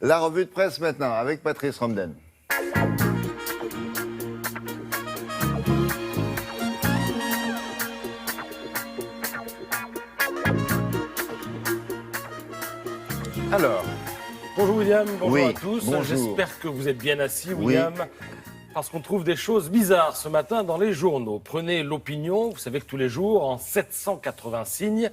La revue de presse maintenant avec Patrice Romden. Alors, bonjour William, bonjour oui, à tous. bonjour. J'espère que vous êtes bien assis, William, parce qu'on trouve des choses bizarres ce matin dans les journaux. Prenez l'opinion, vous savez que tous les jours, en 780 signes,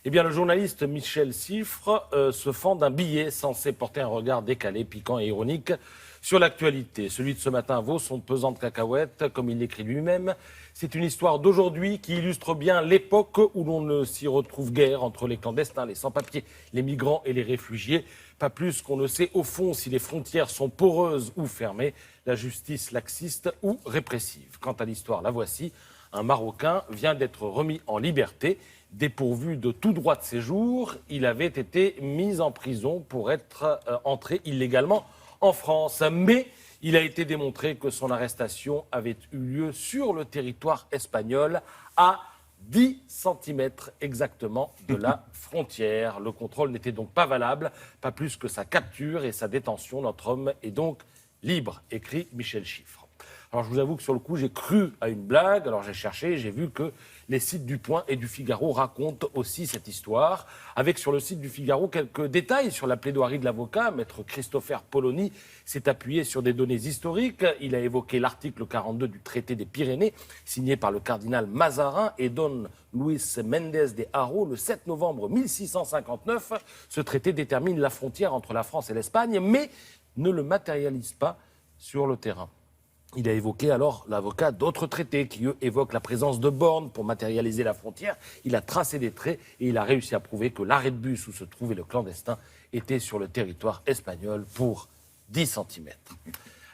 eh bien, le journaliste Michel Siffre se fend d'un billet censé porter un regard décalé, piquant et ironique sur l'actualité. Celui de ce matin vaut son pesant de cacahuètes, comme il l'écrit lui-même. C'est une histoire d'aujourd'hui qui illustre bien l'époque où l'on ne s'y retrouve guère entre les clandestins, les sans-papiers, les migrants et les réfugiés. Pas plus qu'on ne sait au fond si les frontières sont poreuses ou fermées, la justice laxiste ou répressive. Quant à l'histoire, la voici. Un Marocain vient d'être remis en liberté. Dépourvu de tout droit de séjour, il avait été mis en prison pour être entré illégalement en France. Mais il a été démontré que son arrestation avait eu lieu sur le territoire espagnol, à 10 cm exactement de la frontière. Le contrôle n'était donc pas valable, pas plus que sa capture et sa détention. Notre homme est donc libre, écrit Michel Siffre. Alors je vous avoue que sur le coup, j'ai cru à une blague. Alors j'ai cherché, j'ai vu que les sites du Point et du Figaro racontent aussi cette histoire, avec sur le site du Figaro quelques détails sur la plaidoirie de l'avocat. Maître Christopher Polony s'est appuyé sur des données historiques. Il a évoqué l'article 42 du traité des Pyrénées, signé par le cardinal Mazarin et Don Luis Méndez de Haro le 7 novembre 1659. Ce traité détermine la frontière entre la France et l'Espagne, mais ne le matérialise pas sur le terrain. Il a évoqué alors, l'avocat, d'autres traités qui, eux, évoquent la présence de bornes pour matérialiser la frontière. Il a tracé des traits et il a réussi à prouver que l'arrêt de bus où se trouvait le clandestin était sur le territoire espagnol pour 10 cm.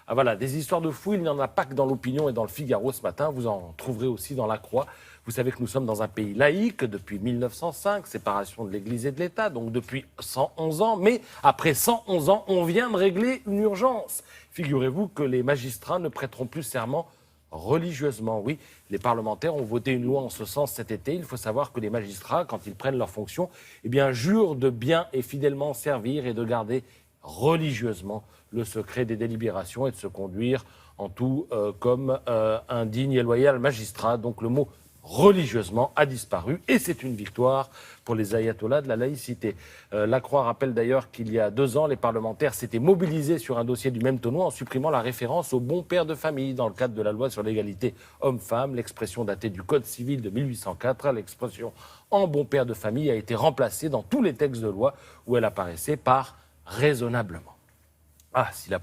Ah voilà, des histoires de fous, il n'y en a pas que dans l'Opinion et dans le Figaro ce matin, vous en trouverez aussi dans La Croix. Vous savez que nous sommes dans un pays laïque depuis 1905, séparation de l'Église et de l'État, donc depuis 111 ans. Mais après 111 ans, on vient de régler une urgence. Figurez-vous que les magistrats ne prêteront plus serment religieusement. Oui, les parlementaires ont voté une loi en ce sens cet été. Il faut savoir que les magistrats, quand ils prennent leurs fonctions, eh bien, jurent de bien et fidèlement servir et de garder religieusement le secret des délibérations et de se conduire en tout comme un digne et loyal magistrat. Donc le mot religieusement a disparu et c'est une victoire pour les ayatollahs de la laïcité. La Croix rappelle d'ailleurs qu'il y a 2 ans, les parlementaires s'étaient mobilisés sur un dossier du même tonneau en supprimant la référence au bon père de famille dans le cadre de la loi sur l'égalité homme-femme. L'expression datée du Code civil de 1804, l'expression en bon père de famille a été remplacée dans tous les textes de loi où elle apparaissait par raisonnablement. Ah, si la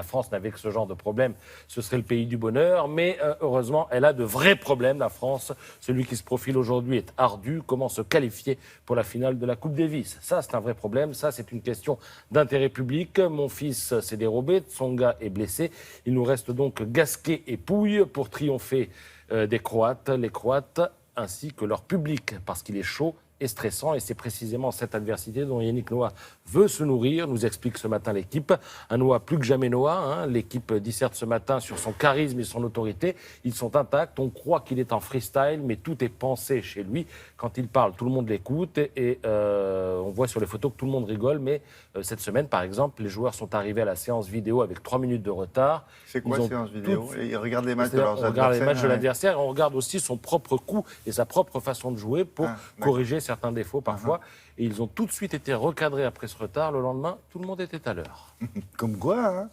France n'avait que ce genre de problème, ce serait le pays du bonheur. Mais heureusement, elle a de vrais problèmes, la France. Celui qui se profile aujourd'hui est ardu. Comment se qualifier pour la finale de la Coupe Davis? Ça, c'est un vrai problème. Ça, c'est une question d'intérêt public. Mon fils s'est dérobé, Tsonga est blessé. Il nous reste donc Gasquet et Pouille pour triompher des Croates, les Croates, ainsi que leur public, parce qu'il est chaud et stressant, et c'est précisément cette adversité dont Yannick Noah veut se nourrir, nous explique ce matin l'équipe. Un Noah plus que jamais Noah, hein. L'équipe disserte ce matin sur son charisme et son autorité. Ils sont intacts, on croit qu'il est en freestyle, mais tout est pensé chez lui. Quand il parle, tout le monde l'écoute, et on voit sur les photos que tout le monde rigole, mais cette semaine, par exemple, les joueurs sont arrivés à la séance vidéo avec 3 minutes de retard. C'est quoi séance vidéo? Ils regardent les matchs de leurs adversaires. On regarde les matchs de l'adversaire, et on regarde aussi son propre coup et sa propre façon de jouer pour corriger certains défauts parfois. Et ils ont tout de suite été recadrés après ce retard. Le lendemain, tout le monde était à l'heure. Comme quoi, hein?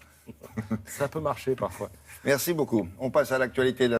Ça peut marcher parfois. Merci beaucoup. On passe à l'actualité de la